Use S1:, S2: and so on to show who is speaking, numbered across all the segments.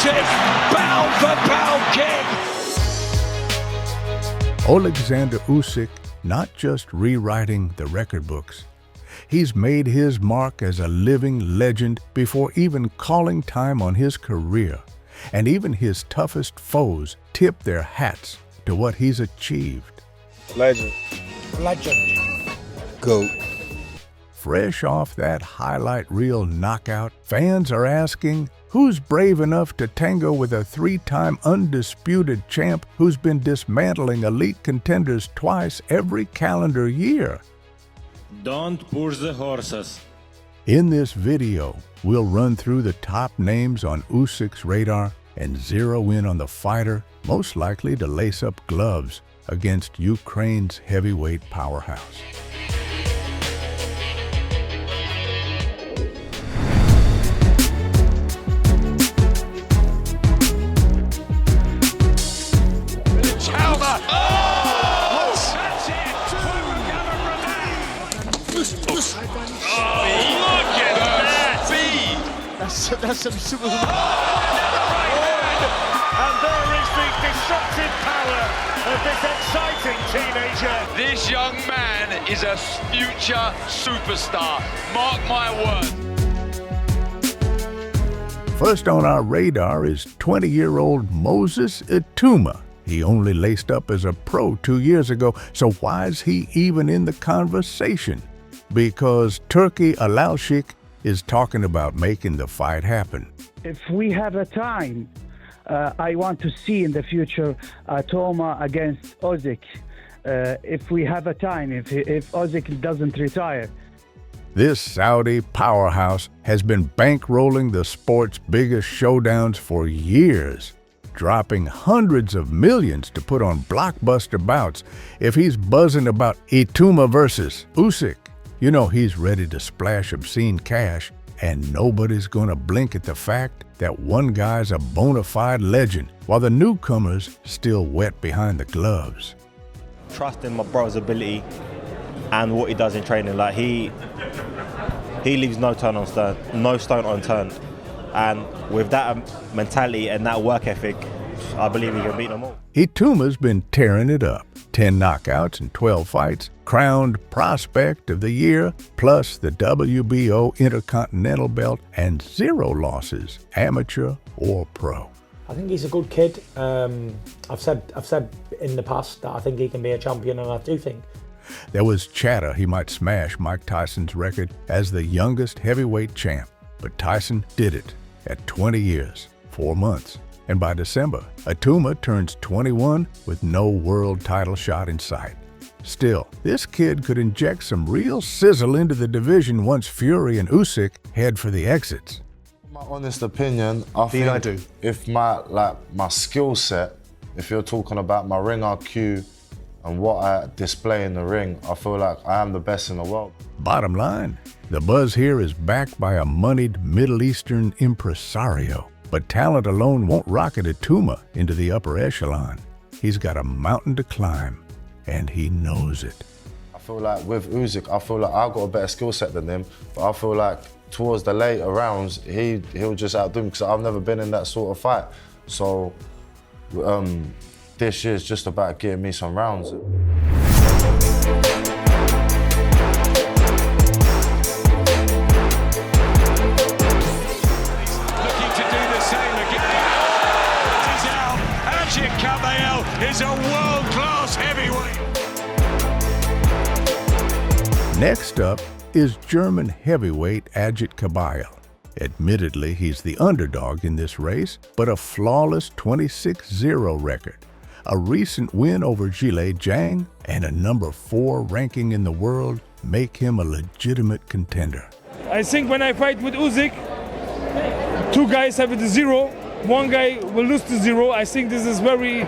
S1: Usyk, pound for pound king.
S2: Oleksandr Usyk not just rewriting the record books. He's made his mark as a living legend before even calling time on his career. And even his toughest foes tip their hats to what he's achieved.
S3: Legend.
S4: GOAT.
S2: Fresh off that highlight reel knockout, fans are asking, who's brave enough to tango with a three-time undisputed champ who's been dismantling elite contenders twice every calendar year?
S5: Don't push the horses.
S2: In this video, we'll run through the top names on Usyk's radar and zero in on the fighter most likely to lace up gloves against Ukraine's heavyweight powerhouse.
S3: That's some super.
S6: And there is the destructive power of this exciting teenager.
S1: This young man is a future superstar. Mark my words.
S2: First on our radar is 20-year-old Moses Ituma. He only laced up as a pro 2 years ago, so why is he even in the conversation? Because Turkey Usyk is talking about making the fight happen.
S7: If we have a time, I want to see in the future Ituma against Usyk. If we have a time, if Usyk doesn't retire.
S2: This Saudi powerhouse has been bankrolling the sport's biggest showdowns for years, dropping hundreds of millions to put on blockbuster bouts. If he's buzzing about Ituma versus Usyk, you know he's ready to splash obscene cash, and nobody's gonna blink at the fact that one guy's a bona fide legend, while the newcomer's still wet behind the gloves.
S8: Trust in my brother's ability and what he does in training. Like he leaves no stone unturned. And with that mentality and that work ethic, I believe he can beat them all.
S2: Ituma's been tearing it up. 10 knockouts in 12 fights, crowned Prospect of the Year, plus the WBO Intercontinental Belt, and 0 losses, amateur or pro.
S9: I think he's a good kid. I've said in the past that I think he can be a champion, and I do think.
S2: There was chatter he might smash Mike Tyson's record as the youngest heavyweight champ, but Tyson did it at 20 years, 4 months. And by December, Ituma turns 21 with no world title shot in sight. Still, this kid could inject some real sizzle into the division once Fury and Usyk head for the exits.
S10: My honest opinion, I think if my skill set, if you're talking about my ring IQ and what I display in the ring, I feel like I am the best in the world.
S2: Bottom line, the buzz here is backed by a moneyed Middle Eastern impresario. But talent alone won't rocket Ituma into the upper echelon. He's got a mountain to climb, and he knows it.
S10: I feel like with Usyk, I feel like I've got a better skill set than him, but I feel like towards the later rounds, he'll just outdo me because I've never been in that sort of fight. So this year's just about getting me some rounds.
S6: Agit Cabay is a world-class heavyweight.
S2: Next up is German heavyweight Agit Cabay. Admittedly, he's the underdog in this race, but a flawless 26-0 record, a recent win over Zhilei Zhang, and a number 4 ranking in the world make him a legitimate contender.
S11: I think when I fight with Usyk, 2 guys have it 0. One guy will lose to 0. I think this is very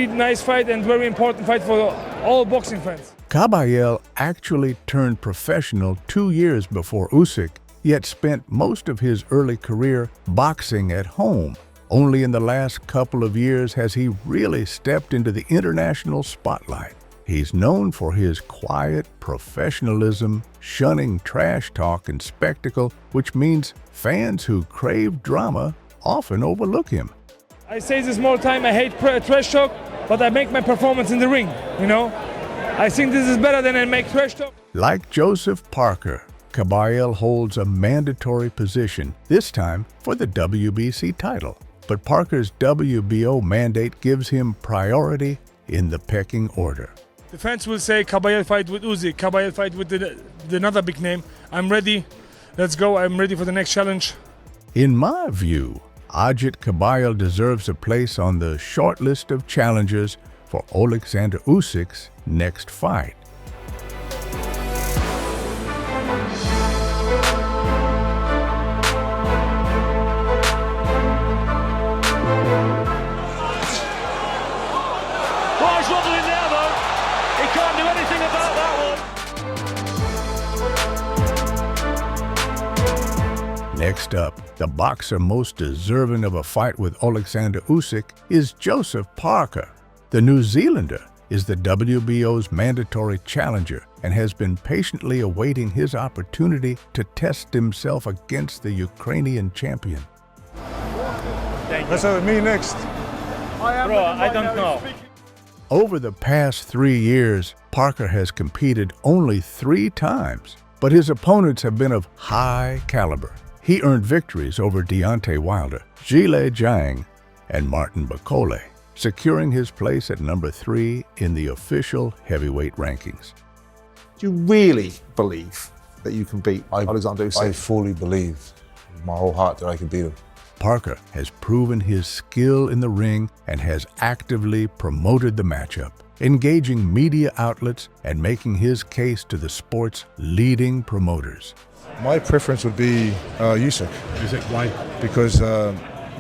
S11: nice fight and very important fight for all boxing fans.
S2: Cabay actually turned professional 2 years before Usyk, yet spent most of his early career boxing at home. Only in the last couple of years has he really stepped into the international spotlight. He's known for his quiet professionalism, shunning trash talk and spectacle, which means fans who crave drama often overlook him.
S11: I say this more time, I hate trash talk, but I make my performance in the ring, you know? I think this is better than I make trash talk.
S2: Like Joseph Parker, Cabay holds a mandatory position, this time for the WBC title. But Parker's WBO mandate gives him priority in the pecking order.
S11: The fans will say Cabay fight with Usyk, Cabay fight with another big name. I'm ready. Let's go. I'm ready for the next challenge.
S2: In my view, Agit Cabay deserves a place on the short list of challengers for Oleksandr Usyk's next fight.
S6: Oh, he's wobbling now, though. He can't do anything about that one.
S2: Next up, the boxer most deserving of a fight with Oleksandr Usyk is Joseph Parker. The New Zealander is the WBO's mandatory challenger and has been patiently awaiting his opportunity to test himself against the Ukrainian champion.
S3: Let's have me next.
S6: I don't know.
S2: Over the past 3 years, Parker has competed only 3 times, but his opponents have been of high caliber. He earned victories over Deontay Wilder, Zhilei Zhang, and Martin Bakole, securing his place at number 3 in the official heavyweight rankings.
S3: Do you really believe that you can beat Oleksandr Usyk?
S10: I fully believe with my whole heart that I can beat him.
S2: Parker has proven his skill in the ring and has actively promoted the matchup, engaging media outlets and making his case to the sport's leading promoters.
S3: My preference would be Usyk.
S4: Usyk, why?
S3: Because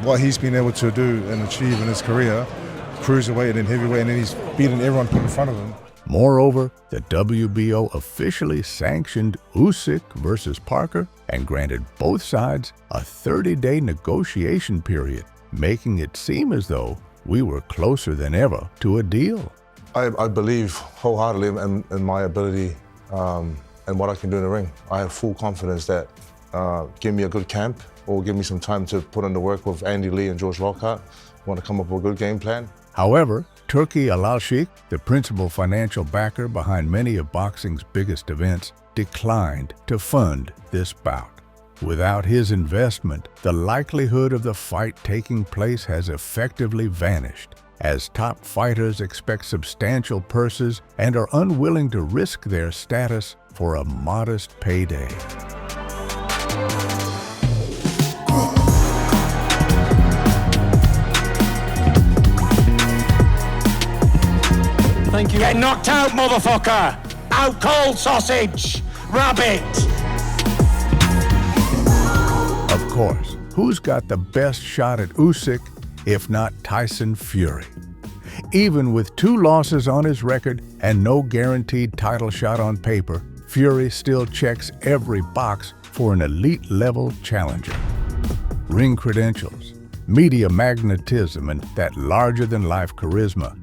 S3: what he's been able to do and achieve in his career, cruiserweight and heavyweight, and then he's beaten everyone put in front of him.
S2: Moreover, the WBO officially sanctioned Usyk versus Parker and granted both sides a 30-day negotiation period, making it seem as though we were closer than ever to a deal.
S10: I believe wholeheartedly in my ability and what I can do in the ring. I have full confidence that give me a good camp or give me some time to put in the work with Andy Lee and George Lockhart. Want to come up with a good game plan.
S2: However, Turki Al-Sheikh, the principal financial backer behind many of boxing's biggest events, declined to fund this bout. Without his investment, the likelihood of the fight taking place has effectively vanished, as top fighters expect substantial purses and are unwilling to risk their status for a modest payday.
S4: Thank you.
S9: Get knocked out, motherfucker! Out cold, sausage! Rabbit!
S2: Of course, who's got the best shot at Usyk, if not Tyson Fury? Even with 2 losses on his record and no guaranteed title shot on paper, Fury still checks every box for an elite-level challenger. Ring credentials, media magnetism, and that larger-than-life charisma.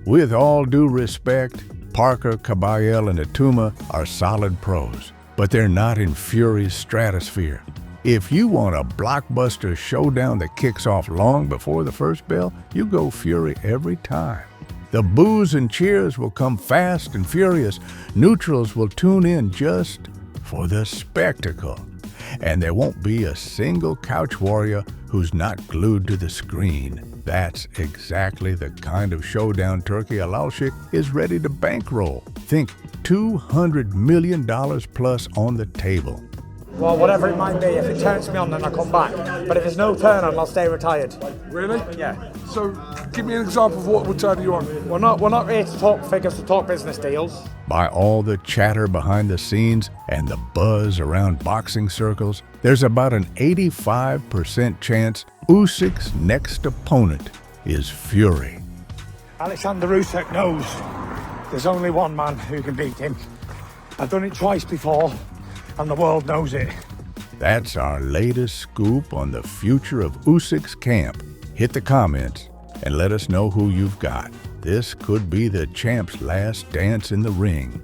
S2: With all due respect, Parker, Cabay, and Ituma are solid pros, but they're not in Fury's stratosphere. If you want a blockbuster showdown that kicks off long before the first bell, you go Fury every time. The boos and cheers will come fast and furious. Neutrals will tune in just for the spectacle. And there won't be a single couch warrior who's not glued to the screen. That's exactly the kind of showdown Turki Al-Sheikh is ready to bankroll. Think $200 million plus on the table.
S9: Well, whatever it might be, if it turns me on, then I come back. But if there's no turn on, I'll stay retired.
S4: Really?
S9: Yeah.
S4: So, give me an example of what would turn you on.
S9: We're not here to talk figures, to talk business deals.
S2: By all the chatter behind the scenes and the buzz around boxing circles, there's about an 85% chance Usyk's next opponent is Fury.
S9: Oleksandr Usyk knows there's only one man who can beat him. I've done it twice before, and the world knows it.
S2: That's our latest scoop on the future of Usyk's camp. Hit the comments and let us know who you've got. This could be the champ's last dance in the ring.